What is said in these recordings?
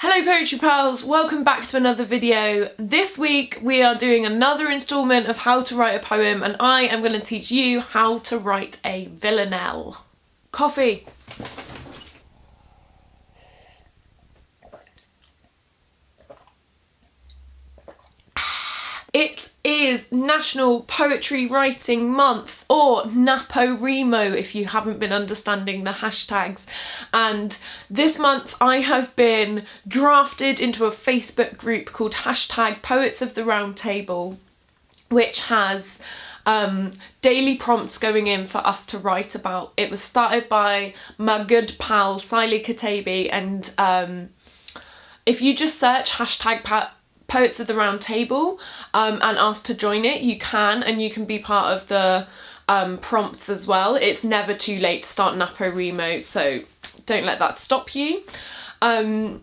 Hello Poetry Pals, welcome back to another video. This week we are doing another instalment of how to write a poem and I am going to teach you how to write a villanelle. Coffee. It is National Poetry Writing Month, or NaPoWriMo if you haven't been understanding the hashtags. And this month I have been drafted into a Facebook group called #Poets of the Round Table, which has daily prompts going in for us to write about. It was started by my good pal Siley Katabi, and if you just search #Poets of the Round Table and ask to join it, you can, and you can be part of the prompts as well. It's never too late to start NaPoWriMo, so don't let that stop you. And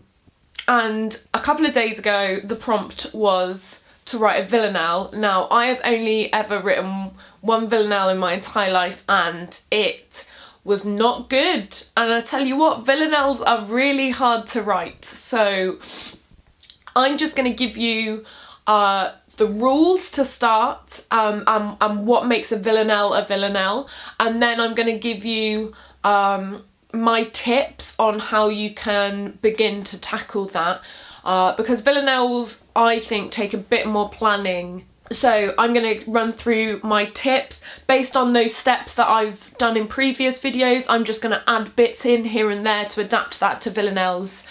a couple of days ago the prompt was to write a villanelle. Now I have only ever written one villanelle in my entire life and it was not good, and I tell you what, villanelles are really hard to write, so I'm just going to give you the rules to start and what makes a villanelle, and then I'm going to give you my tips on how you can begin to tackle that, because villanelles I think take a bit more planning. So I'm going to run through my tips based on those steps that I've done in previous videos. I'm just going to add bits in here and there to adapt that to villanelles.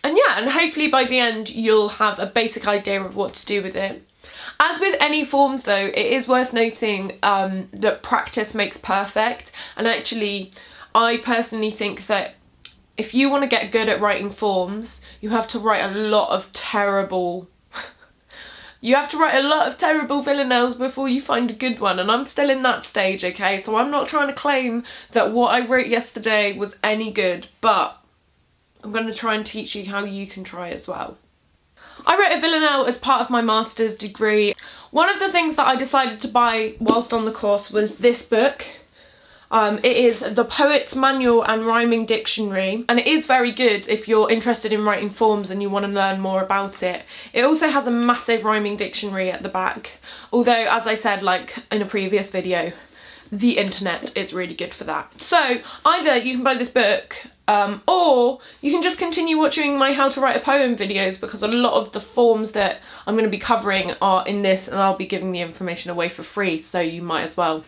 And yeah, and hopefully by the end you'll have a basic idea of what to do with it. As with any forms though, it is worth noting that practice makes perfect, and actually I personally think that if you want to get good at writing forms, you have to write a lot of terrible villanelles before you find a good one, and I'm still in that stage, okay? So I'm not trying to claim that what I wrote yesterday was any good, but I'm going to try and teach you how you can try as well. I wrote a villanelle as part of my master's degree. One of the things that I decided to buy whilst on the course was this book. It is The Poet's Manual and Rhyming Dictionary, and it is very good if you're interested in writing forms and you want to learn more about it. It also has a massive rhyming dictionary at the back, although as I said, like in a previous video, the internet is really good for that. So either you can buy this book or you can just continue watching my how to write a poem videos, because a lot of the forms that I'm going to be covering are in this and I'll be giving the information away for free, so you might as well.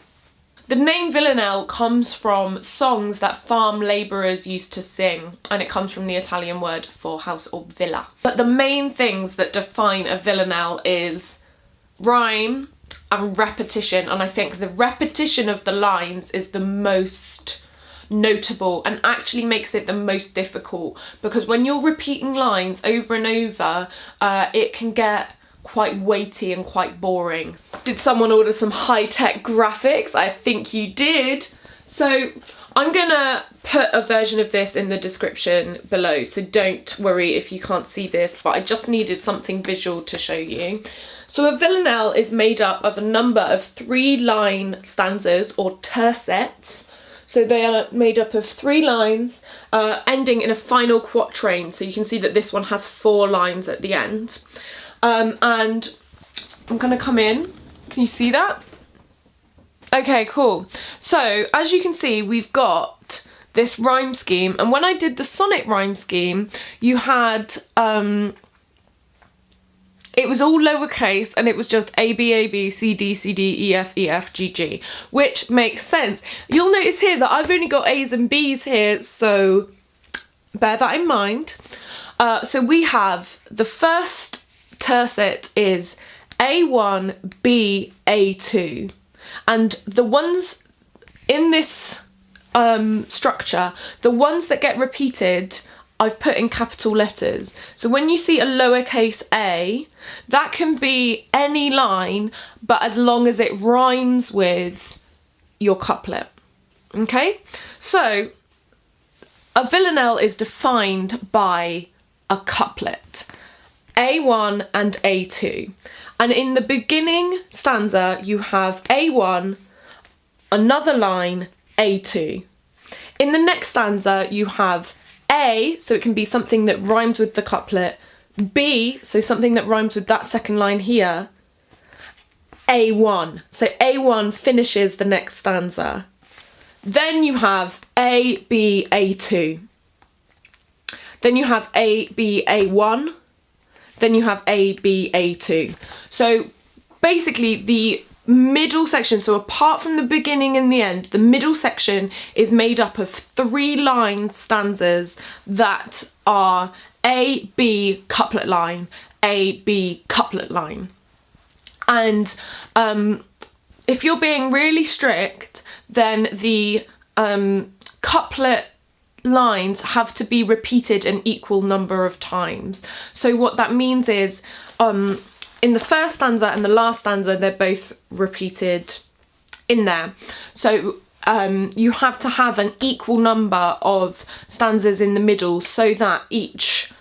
The name villanelle comes from songs that farm labourers used to sing, and it comes from the Italian word for house or villa. But the main things that define a villanelle is rhyme and repetition, and I think the repetition of the lines is the most notable and actually makes it the most difficult, because when you're repeating lines over and over, it can get quite weighty and quite boring. Did someone order some high-tech graphics? I think you did. So I'm gonna put a version of this in the description below, so don't worry if you can't see this, but I just needed something visual to show you. So a villanelle is made up of a number of 3-line stanzas or tercets. So they are made up of 3 lines ending in a final quatrain. So you can see that this one has 4 lines at the end. And I'm gonna come in. Can you see that? Okay, cool. So as you can see, we've got this rhyme scheme, and when I did the sonnet rhyme scheme, you had it was all lowercase, and it was just A, B, A, B, C, D, C, D, E, F, E, F, G, G, which makes sense. You'll notice here that I've only got A's and B's here, so bear that in mind. So we have the first tercet is A1, B, A2, and the ones in this structure, the ones that get repeated, I've put in capital letters. So when you see a lowercase a, that can be any line, but as long as it rhymes with your couplet. Okay? So a villanelle is defined by a couplet, A1 and A2. And in the beginning stanza, you have A1, another line, A2. In the next stanza, you have A, so it can be something that rhymes with the couplet. B, so something that rhymes with that second line here. A1, so A1 finishes the next stanza. Then you have A, B, A2. Then you have A, B, A1. Then you have A, B, A2. So basically the middle section, so apart from the beginning and the end, the middle section is made up of 3 line stanzas that are A, B, couplet line, A, B, couplet line. And if you're being really strict, then the couplet lines have to be repeated an equal number of times. So what that means is in the first stanza and the last stanza, they're both repeated in there. So you have to have an equal number of stanzas in the middle so that each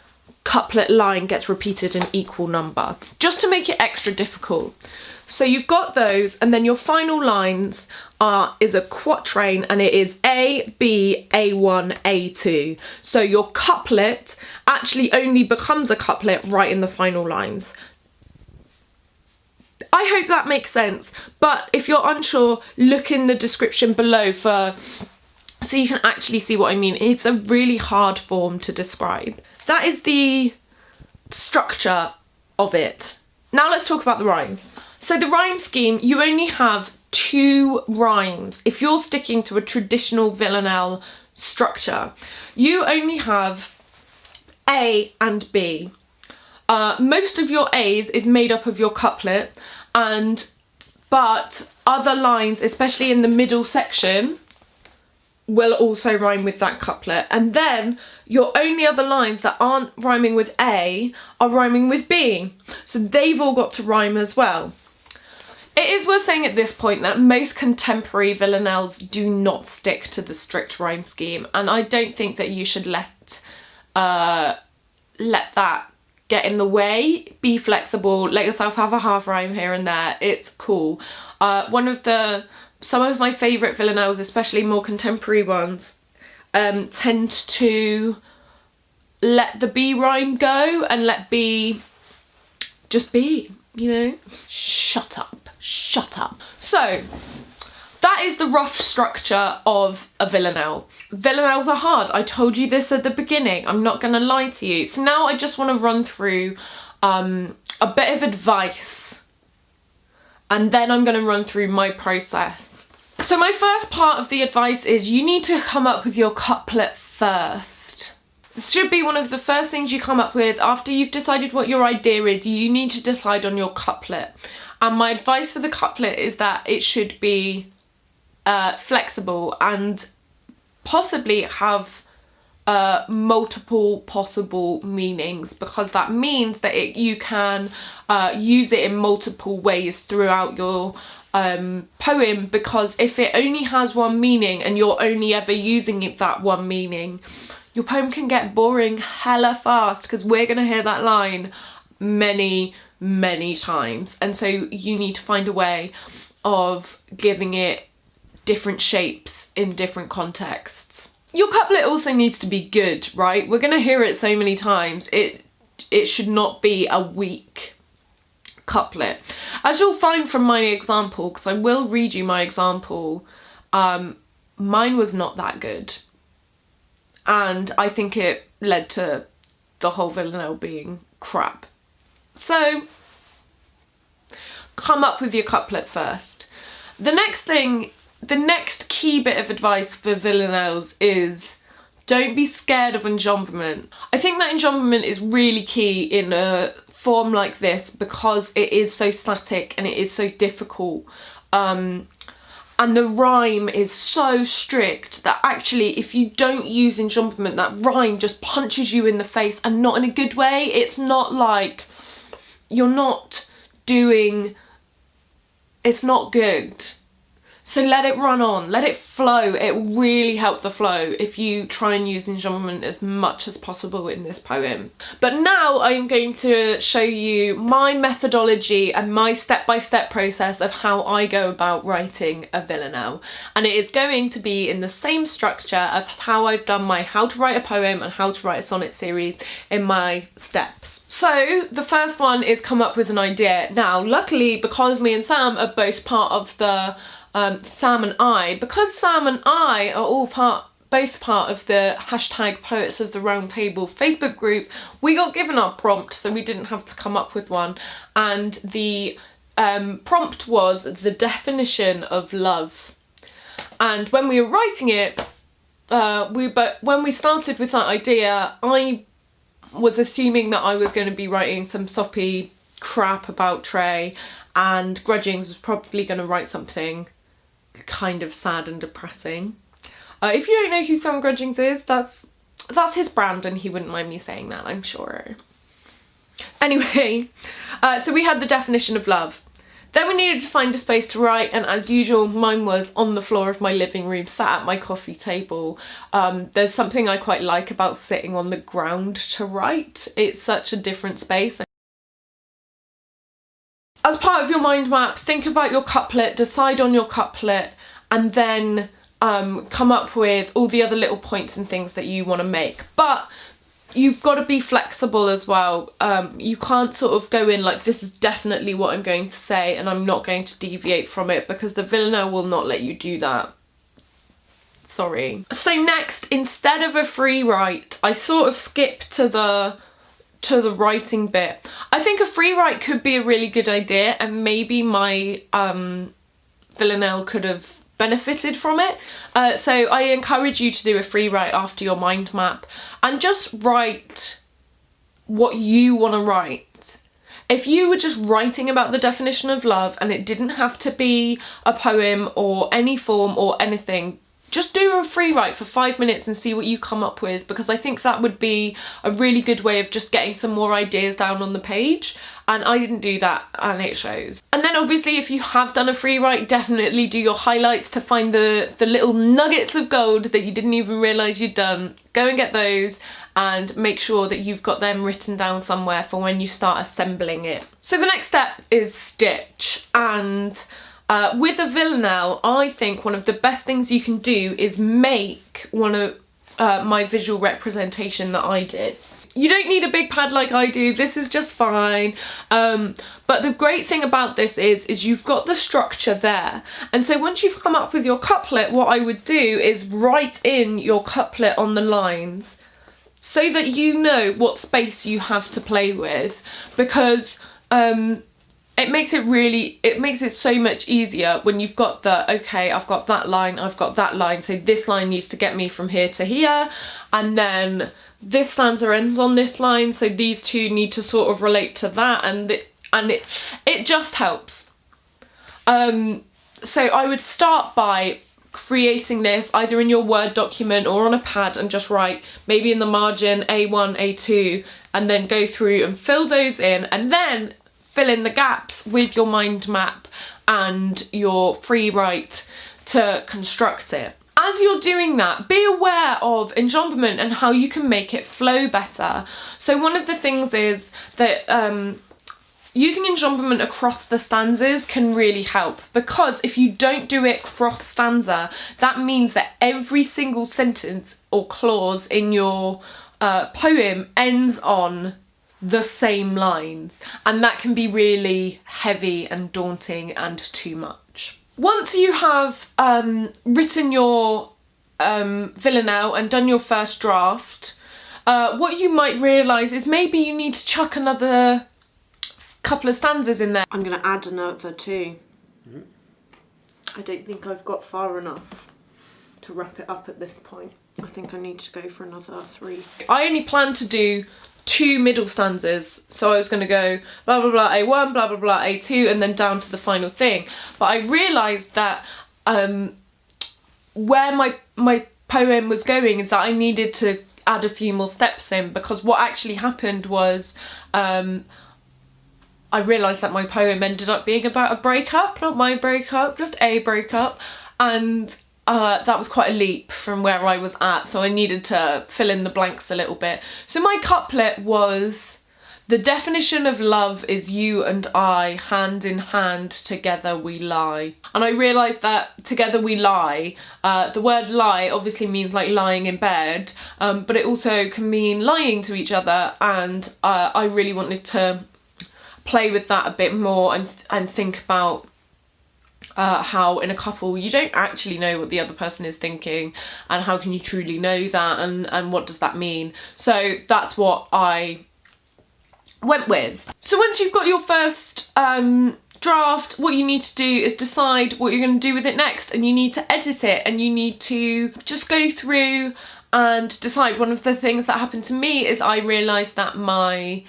couplet line gets repeated an equal number, just to make it extra difficult. So you've got those, and then your final lines is a quatrain, and it is A, B, A1, A2. So your couplet actually only becomes a couplet right in the final lines. I hope that makes sense, but if you're unsure, look in the description below so you can actually see what I mean. It's a really hard form to describe. That is the structure of it. Now let's talk about the rhymes. So the rhyme scheme, you only have 2 rhymes. If you're sticking to a traditional villanelle structure, you only have A and B. Most of your A's is made up of your couplet, but other lines, especially in the middle section, will also rhyme with that couplet. And then your only other lines that aren't rhyming with A are rhyming with B. So they've all got to rhyme as well. It is worth saying at this point that most contemporary villanelles do not stick to the strict rhyme scheme, and I don't think that you should let that get in the way. Be flexible, let yourself have a half rhyme here and there, it's cool. Some of my favourite villanelles, especially more contemporary ones, tend to let the B rhyme go and let B just be, you know? Shut up, shut up. So that is the rough structure of a villanelle. Villanelles are hard. I told you this at the beginning. I'm not gonna lie to you. So now I just want to run through a bit of advice, and then I'm going to run through my process. So my first part of the advice is you need to come up with your couplet first. This should be one of the first things you come up with after you've decided what your idea is. You need to decide on your couplet. And my advice for the couplet is that it should be flexible and possibly have multiple possible meanings, because that means that you can use it in multiple ways throughout your poem, because if it only has one meaning and you're only ever using it that one meaning, your poem can get boring hella fast, because we're gonna hear that line many times, and so you need to find a way of giving it different shapes in different contexts. Your couplet also needs to be good, right? We're gonna hear it so many times. It should not be a weak couplet. As you'll find from my example, because I will read you my example, mine was not that good. And I think it led to the whole villanelle being crap. So, come up with your couplet first. The next key bit of advice for villanelles is don't be scared of enjambment. I think that enjambment is really key in a form like this because it is so static and it is so difficult. And the rhyme is so strict that actually if you don't use enjambment, that rhyme just punches you in the face, and not in a good way. It's not like you're not doing, it's not good. So let it run on, let it flow. It will really help the flow if you try and use enjambment as much as possible in this poem. But now I'm going to show you my methodology and my step-by-step process of how I go about writing a villanelle. And it is going to be in the same structure of how I've done my how to write a poem and how to write a sonnet series in my steps. So the first one is come up with an idea. Now, luckily, because me and Sam are both part of the Sam and I, because Sam and I are both part of the hashtag Poets of the Round Table Facebook group, we got given our prompt, so we didn't have to come up with one. And the prompt was the definition of love. And when we were writing it, when we started with that idea, I was assuming that I was going to be writing some soppy crap about Trey, and Grudgings was probably going to write something kind of sad and depressing. If you don't know who Sam Grudgings is, that's his brand, and he wouldn't mind me saying that, I'm sure. Anyway, so we had the definition of love. Then we needed to find a space to write, and as usual, mine was on the floor of my living room, sat at my coffee table. There's something I quite like about sitting on the ground to write. It's such a different space. As part of your mind map, think about your couplet, decide on your couplet, and then come up with all the other little points and things that you want to make. But you've got to be flexible as well. You can't sort of go in like, this is definitely what I'm going to say and I'm not going to deviate from it, because the Villanelle will not let you do that. Sorry. So next, instead of a free write, I sort of skip to the writing bit. I think a free write could be a really good idea, and maybe my Villanelle could have benefited from it. So I encourage you to do a free write after your mind map and just write what you want to write. If you were just writing about the definition of love and it didn't have to be a poem or any form or anything, just do a free write for 5 minutes and see what you come up with, because I think that would be a really good way of just getting some more ideas down on the page. And I didn't do that, and it shows. And then obviously if you have done a free write, definitely do your highlights to find the little nuggets of gold that you didn't even realise you'd done. Go and get those and make sure that you've got them written down somewhere for when you start assembling it. So the next step is stitch, and with a villanelle, I think one of the best things you can do is make one of my visual representation that I did. You don't need a big pad like I do, this is just fine. But the great thing about this is you've got the structure there. And so once you've come up with your couplet, what I would do is write in your couplet on the lines so that you know what space you have to play with, because it makes it so much easier when you've got okay, I've got that line, I've got that line, so this line needs to get me from here to here, and then this stanza ends on this line, so these two need to sort of relate to that, and it just helps. So I would start by creating this either in your Word document or on a pad, and just write maybe in the margin A1, A2, and then go through and fill those in, and then fill in the gaps with your mind map and your free write to construct it. As you're doing that, be aware of enjambment and how you can make it flow better. So one of the things is that using enjambment across the stanzas can really help, because if you don't do it cross stanza, that means that every single sentence or clause in your poem ends on the same lines, and that can be really heavy and daunting and too much. Once you have written your villanelle and done your first draft, what you might realise is maybe you need to chuck another couple of stanzas in there. I'm going to add another two. I don't think I've got far enough to wrap it up at this point. I think I need to go for another 3. I only plan to do 2 middle stanzas, so I was going to go blah blah blah A1, blah blah blah A2, and then down to the final thing. But I realised that where my poem was going is that I needed to add a few more steps in, because what actually happened was I I realised that my poem ended up being about a breakup, not my breakup, just a breakup, and that was quite a leap from where I was at, so I needed to fill in the blanks a little bit. So my couplet was, the definition of love is you and I, hand in hand, together we lie. And I realised that together we lie, the word lie obviously means like lying in bed, but it also can mean lying to each other, and I really wanted to play with that a bit more and think about how in a couple you don't actually know what the other person is thinking, and how can you truly know that, and what does that mean. So that's what I went with. So once you've got your first draft, what you need to do is decide what you're going to do with it next, and you need to edit it, and you need to just go through and decide. One of the things that happened to me is I realised that my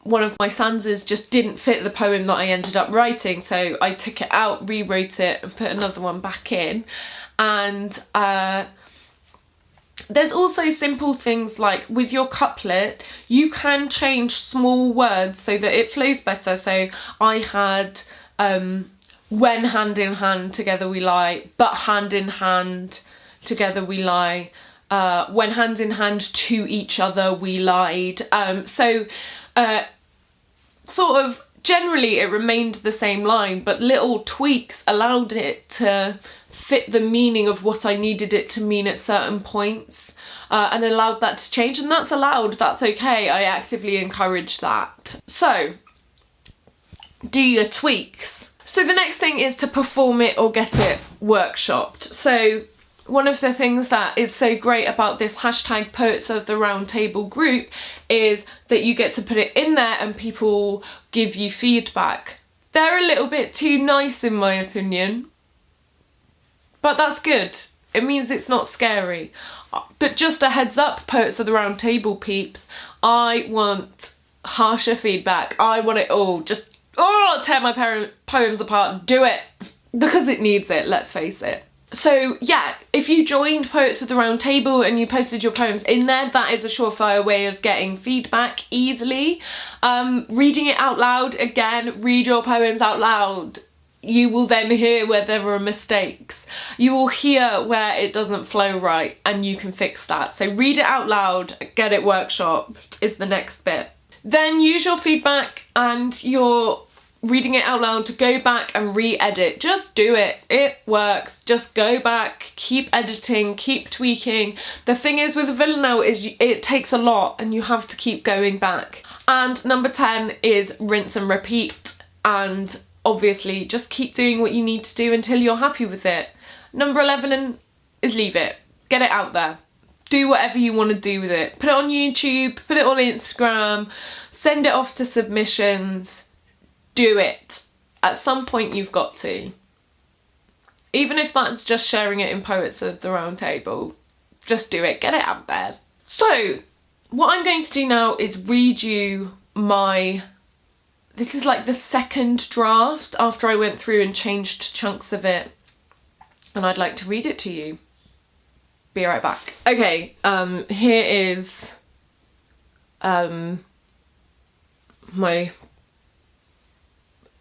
one of my stanzas just didn't fit the poem that I ended up writing, so I took it out, rewrote it and put another one back in. And there's also simple things like with your couplet, you can change small words so that it flows better. So I had when hand in hand together we lie, but hand in hand together we lie, when hand in hand to each other we lied. Sort of generally it remained the same line, but little tweaks allowed it to fit the meaning of what I needed it to mean at certain points, and allowed that to change, and that's allowed, that's okay. I actively encourage that. So do your tweaks. So the next thing is to perform it or get it workshopped. So one of the things that is so great about this hashtag Poets of the Round Table group is that you get to put it in there and people give you feedback. They're a little bit too nice in my opinion, but that's good. It means it's not scary. But just a heads up, Poets of the Round Table peeps, I want harsher feedback. I want it all. Just, tear my poems apart, do it. Because it needs it, let's face it. So yeah, if you joined Poets of the Round Table and you posted your poems in there, that is a surefire way of getting feedback easily. Reading it out loud, again, read your poems out loud. You will then hear where there are mistakes. You will hear where it doesn't flow right, and you can fix that. So read it out loud, get it workshopped is the next bit. Then use your feedback and your reading it out loud to go back and re-edit. Just do it. It works. Just go back, keep editing, keep tweaking. The thing is with a villanelle is it takes a lot and you have to keep going back. And number 10 is rinse and repeat, and obviously just keep doing what you need to do until you're happy with it. Number 11 is leave it. Get it out there. Do whatever you want to do with it. Put it on YouTube, put it on Instagram, send it off to submissions. Do it. At some point you've got to. Even if that's just sharing it in Poets of the Round Table, just do it. Get it out there. So what I'm going to do now is read you this is like the second draft after I went through and changed chunks of it, and I'd like to read it to you. Be right back. Okay, here is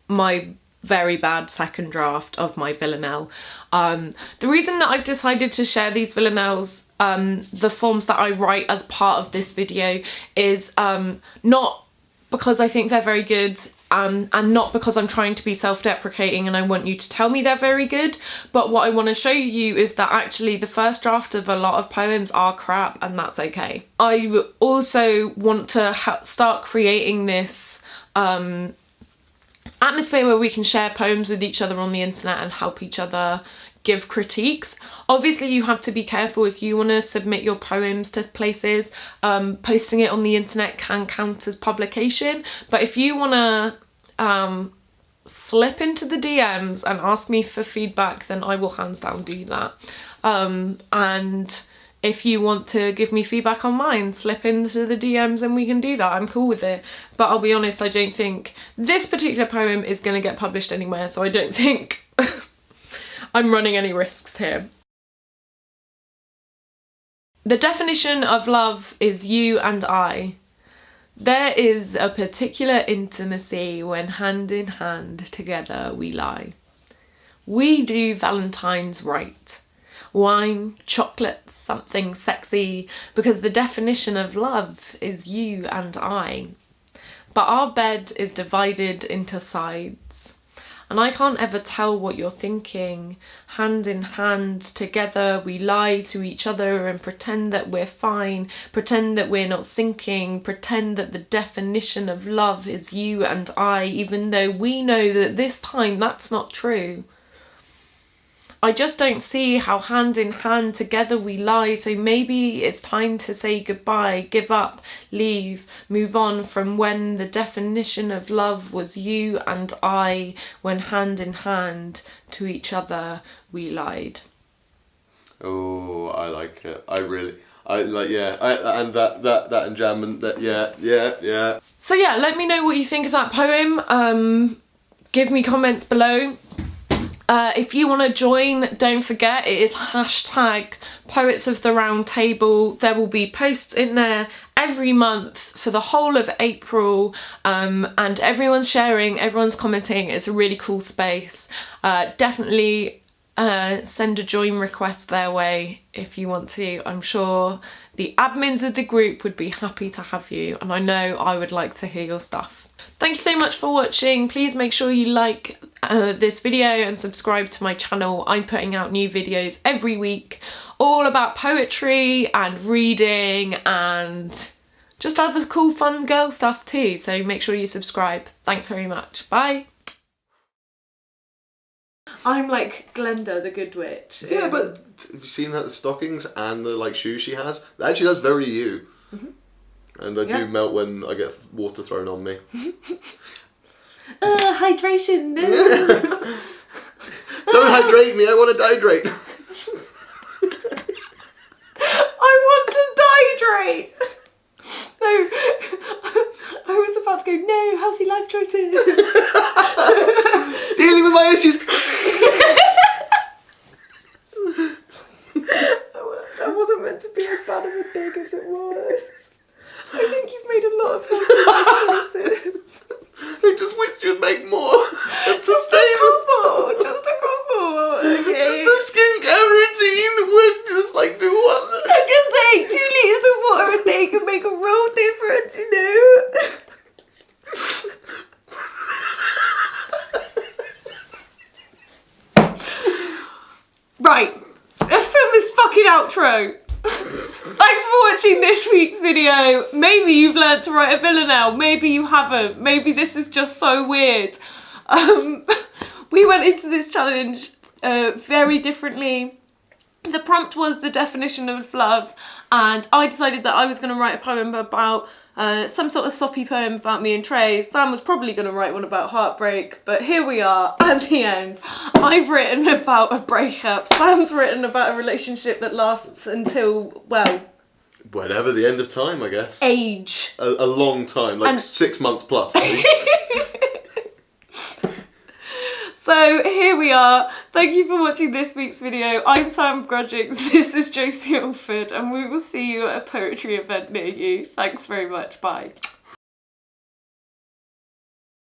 my very bad second draft of my villanelle. The reason that I've decided to share these villanelles, the forms that I write as part of this video, is not because I think they're very good, and not because I'm trying to be self-deprecating and I want you to tell me they're very good, but what I want to show you is that actually the first draft of a lot of poems are crap, and that's okay. I also want to start creating this atmosphere where we can share poems with each other on the internet and help each other give critiques. Obviously you have to be careful if you want to submit your poems to places. Posting it on the internet can count as publication, but if you want to slip into the DMs and ask me for feedback, then I will hands down do that. And if you want to give me feedback on mine, slip into the DMs and we can do that. I'm cool with it. But I'll be honest, I don't think this particular poem is going to get published anywhere, so I don't think I'm running any risks here. The definition of love is you and I. There is a particular intimacy when hand in hand together we lie. We do Valentine's right. Wine, chocolates, something sexy, because the definition of love is you and I. But our bed is divided into sides. And I can't ever tell what you're thinking. Hand in hand, together we lie to each other and pretend that we're fine, pretend that we're not sinking, pretend that the definition of love is you and I, even though we know that this time that's not true. I just don't see how hand in hand together we lie, so maybe it's time to say goodbye, give up, leave, move on from when the definition of love was you and I, when hand in hand to each other we lied. Oh, I like it. I like, yeah. And that enjambment, that, yeah. So yeah, let me know what you think of that poem. Give me comments below. If you want to join, don't forget it is hashtag Poets of the Round Table. There will be posts in there every month for the whole of April, and everyone's sharing, everyone's commenting. It's a really cool space. Definitely send a join request their way if you want to. I'm sure the admins of the group would be happy to have you, and I know I would like to hear your stuff. Thank you so much for watching. Please make sure you like this video and subscribe to my channel. I'm putting out new videos every week, all about poetry and reading and just other cool fun girl stuff too, so make sure you subscribe. Thanks very much. Bye. I'm like Glenda the Good Witch. Yeah, but have you seen the stockings and the like shoes she has? Actually, that's very you. Mm-hmm. And I do melt when I get water thrown on me. Hydration, no. Don't hydrate me, I want to dihydrate. I want to dihydrate. No, I was about to go, no, healthy life choices. Dealing with my issues. That wasn't meant to be as bad of a dig as it was. I think you've made a lot of healthy choices. I just wish you'd make more. Just a couple. Okay. Just the skincare routine would just like do one. I was just saying, 2 litres of water a day can make a real difference, you know. Right, let's film this fucking outro. Thanks for watching this week's video. Maybe you've learned to write a villanelle, maybe you haven't, maybe this is just so weird. We went into this challenge very differently. The prompt was the definition of love, and I decided that I was going to write a poem about some sort of soppy poem about me and Trey. Sam was probably going to write one about heartbreak, but here we are at the end. I've written about a breakup. Sam's written about a relationship that lasts until, well, whatever, the end of time, I guess. Age. A long time, like 6 months plus. So here we are. Thank you for watching this week's video. I'm Sam Grudgings, this is Josie Alford, and we will see you at a poetry event near you. Thanks very much, bye.